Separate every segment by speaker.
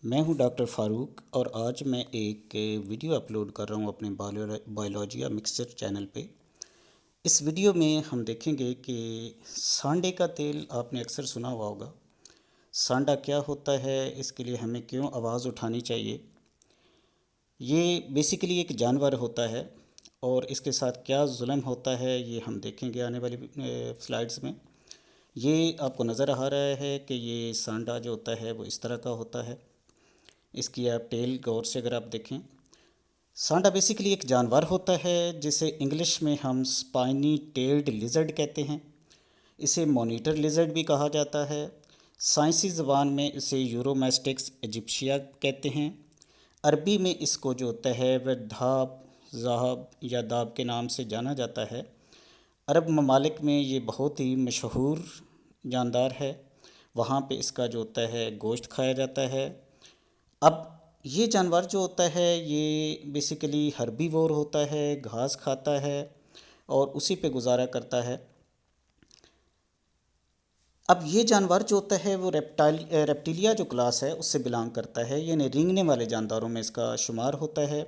Speaker 1: मैं हूं डॉक्टर फ़ारूक और आज मैं एक वीडियो अपलोड कर रहा हूं अपने बायोलॉजिया मिक्सचर चैनल पे। इस वीडियो में हम देखेंगे कि सांडे का तेल आपने अक्सर सुना हुआ होगा। सांडा क्या होता है, इसके लिए हमें क्यों आवाज़ उठानी चाहिए। ये बेसिकली एक जानवर होता है और इसके साथ क्या जुल्म होता है ये हम देखेंगे आने वाली स्लाइड्स में। ये आपको नज़र आ रहा है कि ये सांडा जो होता है वो इस तरह का होता है। इसकी आप टेल गौर से अगर आप देखें, सांडा बेसिकली एक जानवर होता है जिसे इंग्लिश में हम स्पाइनी टेल्ड लिजर्ड कहते हैं। इसे मॉनिटर लिजर्ड भी कहा जाता है। साइंसी ज़बान में इसे यूरोमेस्टिक्स इजिप्शिया कहते हैं। अरबी में इसको जो होता है वह धाब, ज़ाहब या दाब के नाम से जाना जाता है। अरब ममालिक में ये बहुत ही मशहूर जानदार है। वहाँ पे इसका जो होता है गोश्त खाया जाता है। अब ये जानवर जो होता है ये बेसिकली हर्बीवोर होता है, घास खाता है और उसी पे गुजारा करता है। अब ये जानवर जो होता है वो रेप्टिलिया जो क्लास है उससे बिलोंग करता है, यानी रेंगने वाले जानदारों में इसका शुमार होता है।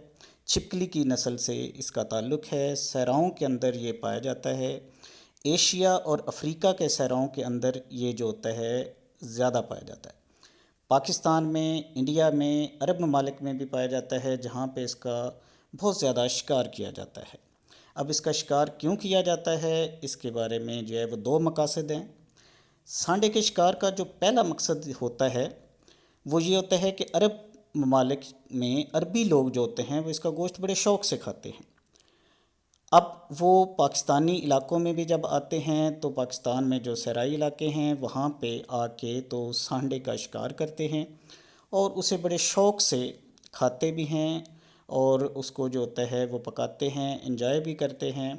Speaker 1: छिपकली की नस्ल से इसका ताल्लुक़ है। सहराओं के अंदर ये पाया जाता है। एशिया और अफ्रीका के सहराओं के अंदर ये जो होता है ज़्यादा पाया जाता है। पाकिस्तान में, इंडिया में, अरब ममालिक में भी पाया जाता है जहाँ पे इसका बहुत ज़्यादा शिकार किया जाता है। अब इसका शिकार क्यों किया जाता है इसके बारे में जो है वो दो मकासद हैं। सांडे के शिकार का जो पहला मकसद होता है वो ये होता है कि अरब ममालिक में अरबी लोग जो होते हैं वो इसका गोश्त बड़े शौक़ से खाते हैं। अब वो पाकिस्तानी इलाकों में भी जब आते हैं तो पाकिस्तान में जो सहराई इलाके हैं वहाँ पे आके तो सांडे का शिकार करते हैं और उसे बड़े शौक़ से खाते भी हैं और उसको जो होता है वो पकाते हैं, एंजॉय भी करते हैं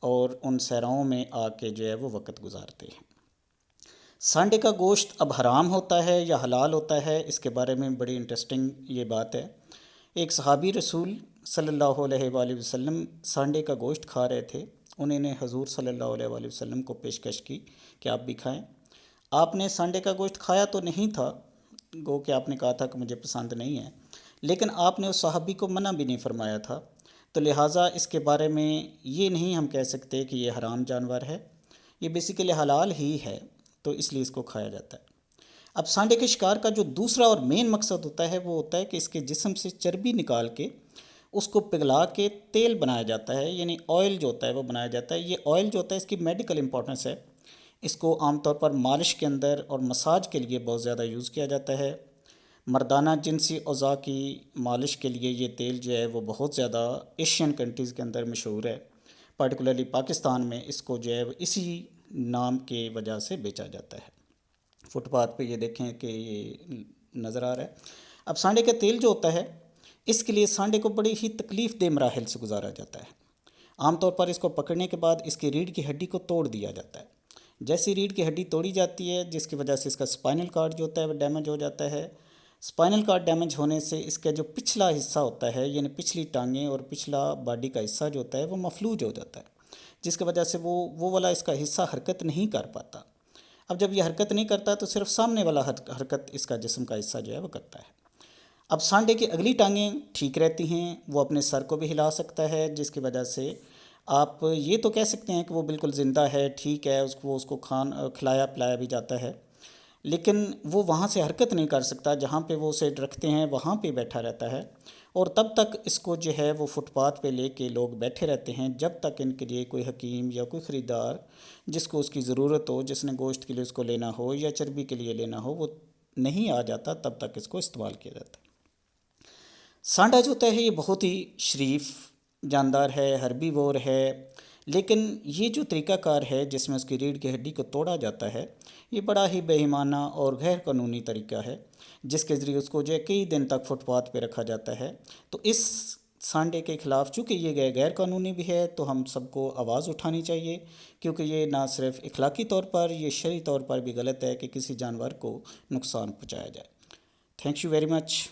Speaker 1: और उन सहराओं में आके जो है वो वक्त गुजारते हैं। सांडे का गोश्त अब हराम होता है या हलाल होता है, इसके बारे में बड़ी इंटरेस्टिंग ये बात है। एक सहाबी रसूल सल्लल्लाहु अलैहि वसल्लम सांडे का गोश्त खा रहे थे। उन्होंने हजूर सल्लल्लाहु अलैहि वसल्लम को पेशकश की कि आप भी खाएं। आपने सांडे का गोश्त खाया तो नहीं था, गो कि आपने कहा था कि मुझे पसंद नहीं है, लेकिन आपने उस सहाबी को मना भी नहीं फरमाया था। तो लिहाजा इसके बारे में ये नहीं हम कह सकते कि ये हराम जानवर है, ये बेसिकली हलाल ही है, तो इसलिए इसको खाया जाता है। अब सांडे के शिकार का जो दूसरा और मेन मकसद होता है वो होता है कि इसके जिस्म से चर्बी निकाल के उसको पिघला के तेल बनाया जाता है, यानी ऑयल जो होता है वो बनाया जाता है। ये ऑयल जो होता है इसकी मेडिकल इंपॉर्टेंस है। इसको आमतौर पर मालिश के अंदर और मसाज के लिए बहुत ज़्यादा यूज़ किया जाता है। मर्दाना जिनसी औज़ा की मालिश के लिए ये तेल जो है वो बहुत ज़्यादा एशियन कंट्रीज़ के अंदर मशहूर है। पर्टिकुलरली पाकिस्तान में इसको जो है इसी नाम के वजह से बेचा जाता है। फुटपाथ पे ये देखें कि ये नज़र आ रहा है। अब सांडे का तेल जो होता है इसके लिए सांडे को बड़ी ही तकलीफ़ दे मराहिल से गुजारा जाता है। आमतौर पर इसको पकड़ने के बाद इसकी रीढ़ की हड्डी को तोड़ दिया जाता है। जैसी रीढ़ की हड्डी तोड़ी जाती है जिसकी वजह से इसका स्पाइनल कार्ड जो होता है वो डैमेज हो जाता है। स्पाइनल कार्ड डैमेज होने से इसका जो पिछला हिस्सा होता है, यानी पिछली टांगें और पिछला बॉडी का हिस्सा जो होता है वो मफलूज हो जाता है, जिसकी वजह से वो वाला इसका हिस्सा हरकत नहीं कर पाता। अब जब ये हरकत नहीं करता तो सिर्फ सामने वाला हरकत इसका जिस्म का हिस्सा जो है वो करता है। अब सांडे की अगली टांगें ठीक रहती हैं, वो अपने सर को भी हिला सकता है, जिसकी वजह से आप ये तो कह सकते हैं कि वो बिल्कुल ज़िंदा है, ठीक है, उसको खिलाया पिलाया भी जाता है, लेकिन वो वहाँ से हरकत नहीं कर सकता। जहाँ पे वो उसे रखते हैं वहाँ पे बैठा रहता है और तब तक इसको जो है वो फुटपाथ पे लेके लोग बैठे रहते हैं जब तक इनके लिए कोई हकीम या कोई ख़रीदार जिसको उसकी ज़रूरत हो, जिसने गोश्त के लिए उसको लेना हो या चर्बी के लिए लेना हो, वो नहीं आ जाता, तब तक इसको इस्तेमाल किया जाता है। सांडा जो होता है ये बहुत ही शरीफ जानदार है, हर्बीवोर है, लेकिन ये जो तरीक़ाकार है जिसमें उसकी रीढ़ की हड्डी को तोड़ा जाता है ये बड़ा ही बेईमाना और गैर कानूनी तरीका है, जिसके ज़रिए उसको जो है कई दिन तक फुटपाथ पे रखा जाता है। तो इस सांडे के ख़िलाफ़ चूँकि ये गैर कानूनी भी है तो हम सबको आवाज़ उठानी चाहिए, क्योंकि ये ना सिर्फ इखलाकी तौर पर, ये शरई तौर पर भी गलत है कि किसी जानवर को नुकसान पहुँचाया जाए। Thank you very much.